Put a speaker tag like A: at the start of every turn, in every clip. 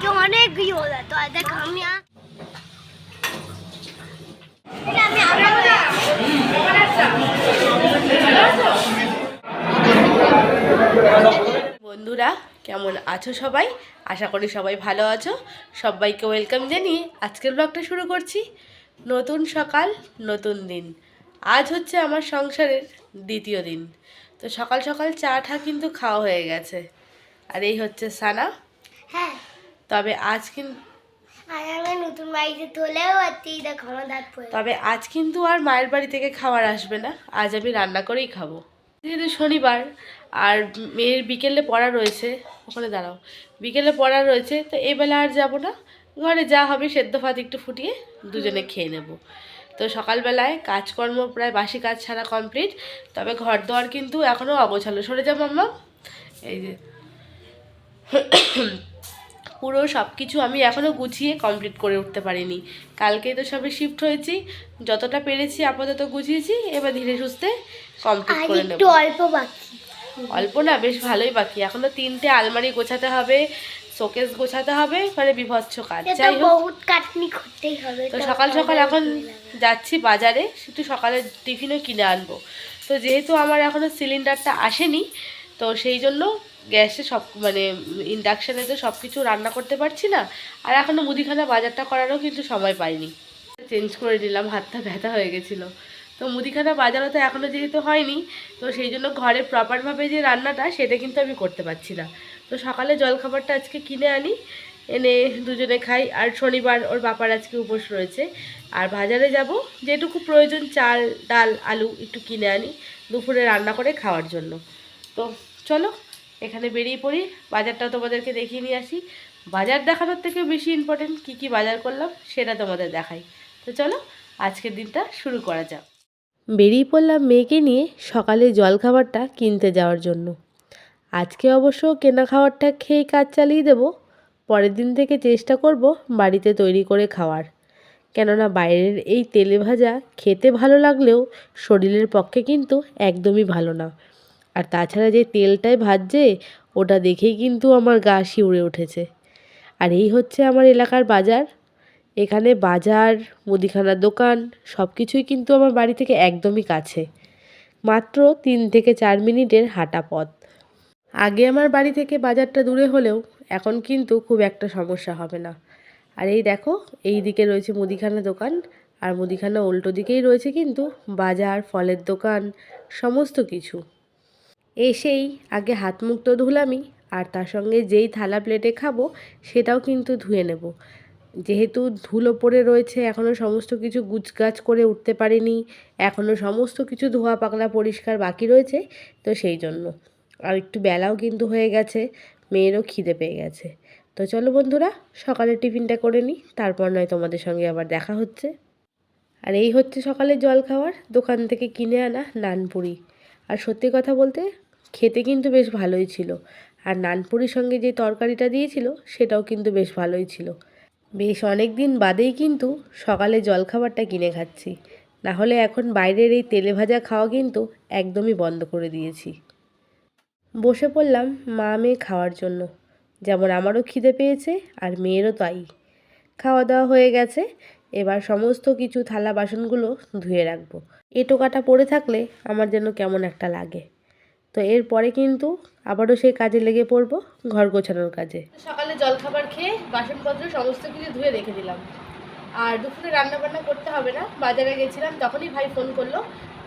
A: जो अनेक ही हो जाता है देख हम यहाँ
B: বন্ধুরা কেমন আছো সবাই? আশা করি সবাই ভালো আছো। সবাইকে ওয়েলকাম জানিয়ে আজকের ব্লগটা শুরু করছি। নতুন সকাল নতুন দিন। আজ হচ্ছে আমার সংসারের দ্বিতীয় দিন। তো সকাল সকাল চাটা কিন্তু খাওয়া হয়ে গেছে। আর এই হচ্ছে সানা।
A: হ্যাঁ
B: তবে আজ কিন্তু
A: আমি নতুন বাড়িতে চলেও যাচ্ছি দেখো দাঁত পড়ে
B: তবে আজ কিন্তু আর মায়ের বাড়ি থেকে খাবার আসবে না। আজ আমি রান্না করেই খাবো। যেহেতু শনিবার আর মেয়ের বিকেলে পড়া রয়েছে, ওখানে দাঁড়াও, বিকেলে পড়া রয়েছে, তো এই বেলা আর যাবো না। ঘরে যা হবে সেদ্ধ ভাত একটু ফুটিয়ে দুজনে খেয়ে নেব। তো সকালবেলায় কাজকর্ম প্রায় বাসি কাজ ছাড়া কমপ্লিট। তবে ঘর দোয়ার কিন্তু এখনও অগোছালো। সরে যা মাম্মা। এই যে পুরো সব কিছু আমি এখনও গুছিয়ে কমপ্লিট করে উঠতে পারিনি। কালকেই তো সবে শিফট হয়েছি, যতটা পেরেছি আপাতত গুছিয়েছি। এবার ধীরে সুস্থে কমপ্লিট করে নেব।
A: একটু অল্প বাকি,
B: অল্প না, বেশ ভালোই বাকি। এখনো 3টে আলমারি গোছাতে হবে, শোকেস গোছাতে হবে, মানে বিভৎস কাজ। যাই হোক,
A: বহুত কাটনি করতেই হবে।
B: তো সকাল সকাল এখন যাচ্ছি বাজারে, একটু সকালের টিফিনও কিনে আনবো। তো যেহেতু আমার এখনও সিলিন্ডারটা আসেনি, তো সেই জন্য গ্যাসে সব মানে ইন্ডাকশানে তো সব কিছু রান্না করতে পারছি না। আর এখনও মুদিখানা বাজারটা করারও কিন্তু সময় পাইনি। চেঞ্জ করে নিলাম, হাতটা ব্যথা হয়ে গেছিলো। তো মুদিখানা বাজারও তো এখনও যেহেতু হয়নি, তো সেই জন্য ঘরে প্রপারভাবে যে রান্নাটা সেটা কিন্তু আমি করতে পারছি না। তো সকালে জলখাবারটা আজকে কিনে আনি, এনে দুজনে খাই। আর শনিবার ওর বাবার আজকে উপোস রয়েছে। আর বাজারে যাব, যেটুকু প্রয়োজন চাল ডাল আলু একটু কিনে আনি দুপুরে রান্না করে খাওয়ার জন্য। তো চলো এখানে বেরিয়ে পড়ি, বাজারটা তোমাদেরকে দেখিয়ে নিয়ে আসি। বাজার দেখানোর থেকেও বেশি ইম্পর্টেন্ট কী কী বাজার করলাম সেটা তোমাদের দেখাই। তো চলো আজকের দিনটা শুরু করা যাক। বেরিয়ে পড়লাম মেয়েকে নিয়ে সকালে জলখাবারটা কিনতে যাওয়ার জন্য। আজকে অবশ্য কেনা খাবারটা খেয়েই কাজ চালিয়ে দেব। পরের দিন থেকে চেষ্টা করব বাড়িতে তৈরি করে খাওয়ার। কেননা বাইরের এই তেলে ভাজা খেতে ভালো লাগলেও শরীরের পক্ষে কিন্তু একদমই ভালো না। আর তাছাড়া যে তেলটায় ভাজছে ওটা দেখেই কিন্তু আমার গা শিউরে উঠেছে। আর এই হচ্ছে আমার এলাকার বাজার। এখানে বাজার, মুদিখানার দোকান সব কিছুই কিন্তু আমার বাড়ি থেকে একদমই কাছে, মাত্র 3 থেকে 4 মিনিটের হাঁটা পথ। আগে আমার বাড়ি থেকে বাজারটা দূরে হলেও এখন কিন্তু খুব একটা সমস্যা হবে না। আর এই দেখো, এই দিকে রয়েছে মুদিখানা দোকান, আর মুদিখানা উল্টো দিকেই রয়েছে কিন্তু বাজার, ফলের দোকান, সমস্ত কিছু। এসেই আগে হাত মুখ তো ধুলামই, আর তার সঙ্গে যেই থালা প্লেটে খাবো সেটাও কিন্তু ধুয়ে নেব। যেহেতু ধুলো পড়ে রয়েছে, এখনও সমস্ত কিছু গুছগাছ করে উঠতে পারিনি, এখনও সমস্ত কিছু ধোয়া পাকলা পরিষ্কার বাকি রয়েছে, তো সেই জন্য। আর একটু বেলাও কিন্তু হয়ে গেছে, মেয়েরও খিদে পেয়ে গেছে। তো চলো বন্ধুরা সকালের টিফিনটা করে নিই, তারপর নয় তোমাদের সঙ্গে আবার দেখা হচ্ছে। আর এই হচ্ছে সকালের জলখাবার, দোকান থেকে কিনে আনা নানপুরি। আর সত্যি কথা বলতে খেতে কিন্তু বেশ ভালোই ছিল। আর নানপুরির সঙ্গে যে তরকারিটা দিয়েছিল সেটাও কিন্তু বেশ ভালোই ছিল। বেশ অনেক দিন বাদেই কিন্তু সকালে জলখাবারটা কিনে খাচ্ছি, না হলে এখন বাইরের এই তেলে ভাজা খাওয়া কিন্তু একদমই বন্ধ করে দিয়েছি। বসে পড়লাম মা মেয়ে খাওয়ার জন্য। যেমন আমারও খিদে পেয়েছে আর মেয়েরও তাই। খাওয়া দাওয়া হয়ে গেছে, এবার সমস্ত কিছু থালা বাসনগুলো ধুয়ে রাখবো। এঁটো কাটা পড়ে থাকলে আমার যেন কেমন একটা লাগে। তো এরপরে কিন্তু আবারও সেই কাজে লেগে পড়বো, ঘর গোছানোর কাজে। সকালে জলখাবার খেয়ে বাসনপত্র সমস্ত কিছু ধুয়ে রেখে দিলাম। আর দুপুরে রান্নাবান্না করতে হবে না। বাজারে গেছিলাম, তখনই ভাই ফোন করলো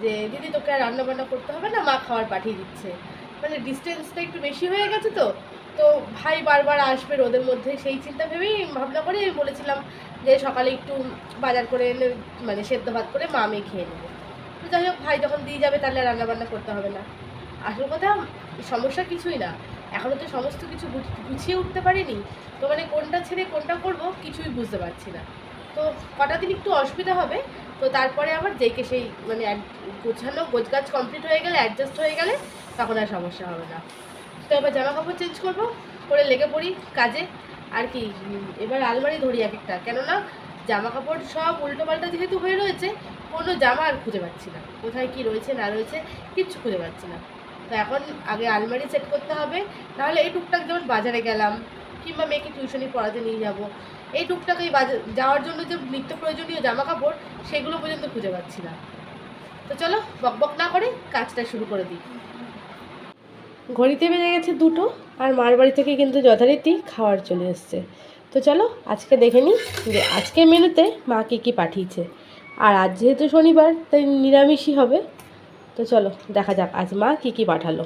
B: যে দিদি তোকে আর রান্নাবান্না করতে হবে না, মা খাবার পাঠিয়ে দিচ্ছে। মানে ডিস্টেন্সটা একটু বেশি হয়ে গেছে, তো তো ভাই বারবার আসবে রোদের মধ্যে, সেই চিন্তা ভেবেই ভাবনা করে বলেছিলাম যে সকালে একটু বাজার করে এনে মানে সেদ্ধ ভাত করে মা মেয়ে খেয়ে নেবো। তো যাই হোক, ভাই যখন দিয়ে যাবে তাহলে রান্নাবান্না করতে হবে না। আসল কথা সমস্যা কিছুই না, এখনও তো সমস্ত কিছু গুছিয়ে উঠতে পারিনি। তো মানে কোনটা ছেড়ে কোনটা করব কিছুই বুঝতে পারছি না। তো কটা দিন একটু অসুবিধা হবে, তো তারপরে আবার যেকে সেই মানে গোছানো গোছগাছ কমপ্লিট হয়ে গেলে, অ্যাডজাস্ট হয়ে গেলে তখন আর সমস্যা হবে না। তো এবার জামা কাপড় চেঞ্জ করবো, করে লেগে পড়ি কাজে। আর কি, এবার আলমারি ধরি এক একটা, কেননা জামা কাপড় সব উল্টোপাল্টা যেহেতু হয়ে রয়েছে, কোনো জামা আর খুঁজে পাচ্ছি না, কোথায় কি রয়েছে না রয়েছে কিচ্ছু খুঁজে পাচ্ছি না। তো এখন আগে আলমারি সেট করতে হবে, নাহলে এই টুকটাক যেমন বাজারে গেলাম কিংবা মেয়েকে টিউশনি পড়াতে নিয়ে যাব, এই টুকটাকেই যাওয়ার জন্য যে নিত্য প্রয়োজনীয় জামা কাপড় সেগুলো পর্যন্ত খুঁজে পাচ্ছি না। তো চলো বকবক না করে কাজটা শুরু করে দিই। ঘড়িতে বেজে গেছে 2টো, আর মার বাড়ি থেকে কিন্তু যথারীতি খাওয়ার চলে এসছে। তো চলো আজকে দেখে নিই যে আজকের মেনুতে মা কী কী পাঠিয়েছে। আর আজ যেহেতু শনিবার তাই নিরামিষই হবে। তো চলো দেখা যাক আজ মা কী কী পাঠালো।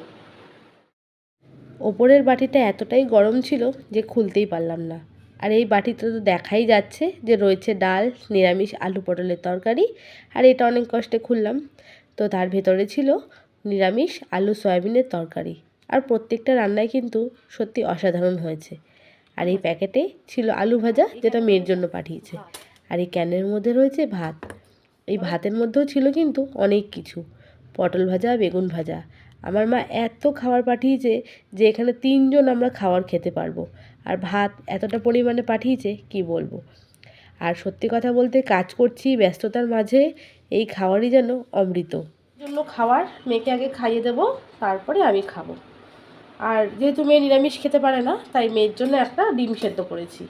B: ওপরের বাটিটা এতটাই গরম ছিল যে খুলতেই পারলাম না। আর এই বাটিতে তো দেখাই যাচ্ছে যে রয়েছে ডাল, নিরামিষ আলু পটলের তরকারি, আর এটা অনেক কষ্টে খুললাম। তো তার ভেতরে ছিল নিরামিষ আলু সয়াবিনের তরকারি। আর প্রত্যেকটা রান্নাই কিন্তু সত্যি অসাধারণ হয়েছে। আর এই প্যাকেটে ছিল আলু ভাজা, যেটা মেয়ের জন্য পাঠিয়েছে। আর এই ক্যানের মধ্যে রয়েছে ভাত। এই ভাতের মধ্যেও ছিল কিন্তু অনেক কিছু, পটল ভাজা, বেগুন ভাজা। আমার মা এত খাবার পাঠিয়েছে যে এখানে 3 জন আমরা খাবার খেতে পারবো। আর ভাত এতটা পরিমাণে পাঠিয়েছে কি বলবো। আর সত্যি কথা বলতে কাজ করছি ব্যস্ততার মাঝে, এই খাবারই যেন অমৃত। জন্য খাবার মেয়েকে আগে খাইয়ে দেবো, তারপরে আমি খাবো। আর যেহেতু মেয়ে নিরামিষ খেতে পারে না, তাই মেয়ের জন্য একটা ডিম সেদ্ধ করেছি।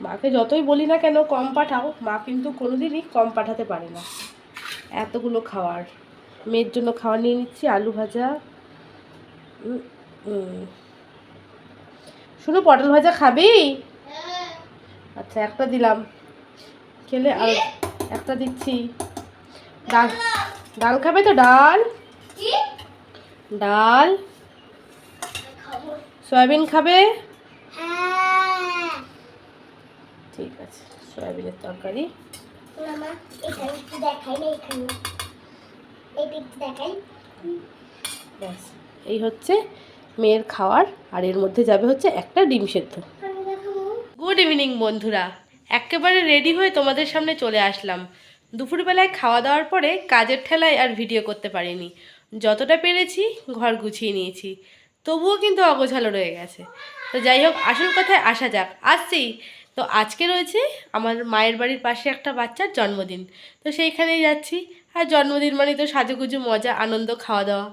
B: মাকে যতই বলি না কেন কম পাঠাও, মা কিন্তু কোনোদিনই কম পাঠাতে পারে না। এতগুলো খাবার মেয়ের জন্য খাবার নিয়ে নিচ্ছি। আলু ভাজা, শুনো পটল ভাজা খাবি? আচ্ছা একটা দিলাম, খেলে আর একটা দিচ্ছি। ডাল, ডাল খাবে তো? ডাল, ডাল, সয়াবিন খাবে? ঠিক আছে, সয়াবিনের তরকারি। ব্যাস, এই হচ্ছে মেয়ের খাওয়ার। আর এর মধ্যে যাবে হচ্ছে একটা ডিম সেদ্ধ। গুড ইভিনিং বন্ধুরা, একেবারে রেডি হয়ে তোমাদের সামনে চলে আসলাম। দুপুরবেলায় খাওয়া দাওয়ার পরে কাজের ঠেলায় আর ভিডিও করতে পারিনি। যতটা পেরেছি ঘর গুছিয়ে নিয়েছি, তবুও কিন্তু অগোছালো রয়ে গেছে। তো যাই হোক, আসল কথায় আসা যাক। আসছি তো, আজকে রয়েছে আমার মায়ের বাড়ির পাশে একটা বাচ্চার জন্মদিন। তো সেইখানেই যাচ্ছি। আর জন্মদিন মানে তো সাজুগুজু, মজা, আনন্দ, খাওয়া দাওয়া।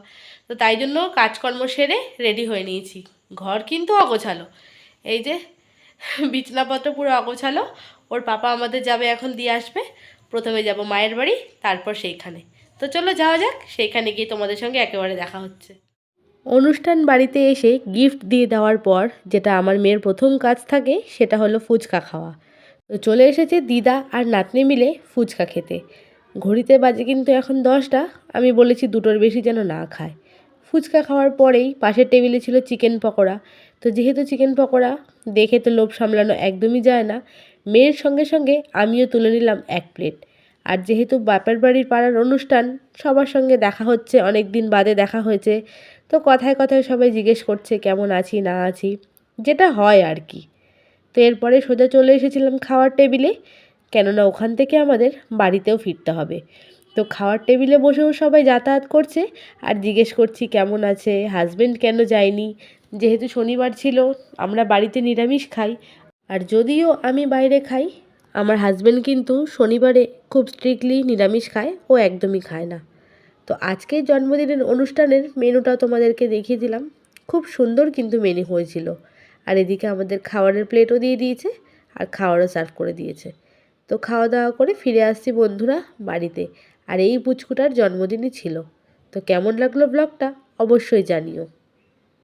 B: তো তাই জন্য কাজকর্ম সেরে রেডি হয়ে নিয়েছি। ঘর কিন্তু অগোছালো, এই যে বিছনাপত্র পুরো অগোছালো। ওর পাপা আমাদের যাবে এখন, দিয়ে আসবে। প্রথমে যাব মায়ের বাড়ি, তারপর সেইখানে। তো চলো যাওয়া যাক, সেইখানে গিয়ে তোমাদের সঙ্গে একেবারে দেখা হচ্ছে। অনুষ্ঠান বাড়িতে এসে গিফট দিয়ে দেওয়ার পর যেটা আমার মেয়ের প্রথম কাজ থাকে সেটা হলো ফুচকা খাওয়া। তো চলে এসেছে দিদা আর নাতনি মিলে ফুচকা খেতে। ঘড়িতে বাজে কিন্তু এখন 10টা। আমি বলেছি 2টোর বেশি যেন না খায়। ফুচকা খাওয়ার পরেই পাশের টেবিলে ছিল চিকেন পকোড়া। তো যেহেতু চিকেন পকোড়া দেখে তো লোভ সামলানো একদমই যায় না, মেয়ের সঙ্গে সঙ্গে আমিও তুলে নিলাম 1 প্লেট। আর যেহেতু বাপের বাড়ির পাড়ার অনুষ্ঠান, সবার সঙ্গে দেখা হচ্ছে, অনেক দিন বাদে দেখা হয়েছে। তো কথায় কথায় সবাই জিজ্ঞেস করছে কেমন আছি না আছি, যেটা হয় আর কি। তো এরপরে সোজা চলে এসেছিলাম খাওয়ার টেবিলে, কেননা ওখান থেকে আমাদের বাড়িতেও ফিরতে হবে। তো খাওয়ার টেবিলে বসেও সবাই যাতায়াত করছে আর জিজ্ঞেস করছি কেমন আছে, হাজব্যান্ড কেন যায়নি। যেহেতু শনিবার ছিল, আমরা বাড়িতে নিরামিষ খাই। আর যদিও আমি বাইরে খাই, আমার হাজব্যান্ড কিন্তু শনিবারে খুব স্ট্রিক্টলি নিরামিষ খায়, ও একদমই খায় না। তো আজকের জন্মদিনের অনুষ্ঠানের মেনুটাও তোমাদেরকে দেখিয়ে দিলাম। খুব সুন্দর কিন্তু মেনু হয়েছিল। আর এদিকে আমাদের খাবারের প্লেটও দিয়ে দিয়েছে, আর খাওয়ারও সার্ভ করে দিয়েছে। তো খাওয়া দাওয়া করে ফিরে আসছি বন্ধুরা বাড়িতে। আর এই পুচকুটার জন্মদিনই ছিল। তো কেমন লাগলো ব্লগটা অবশ্যই জানিও।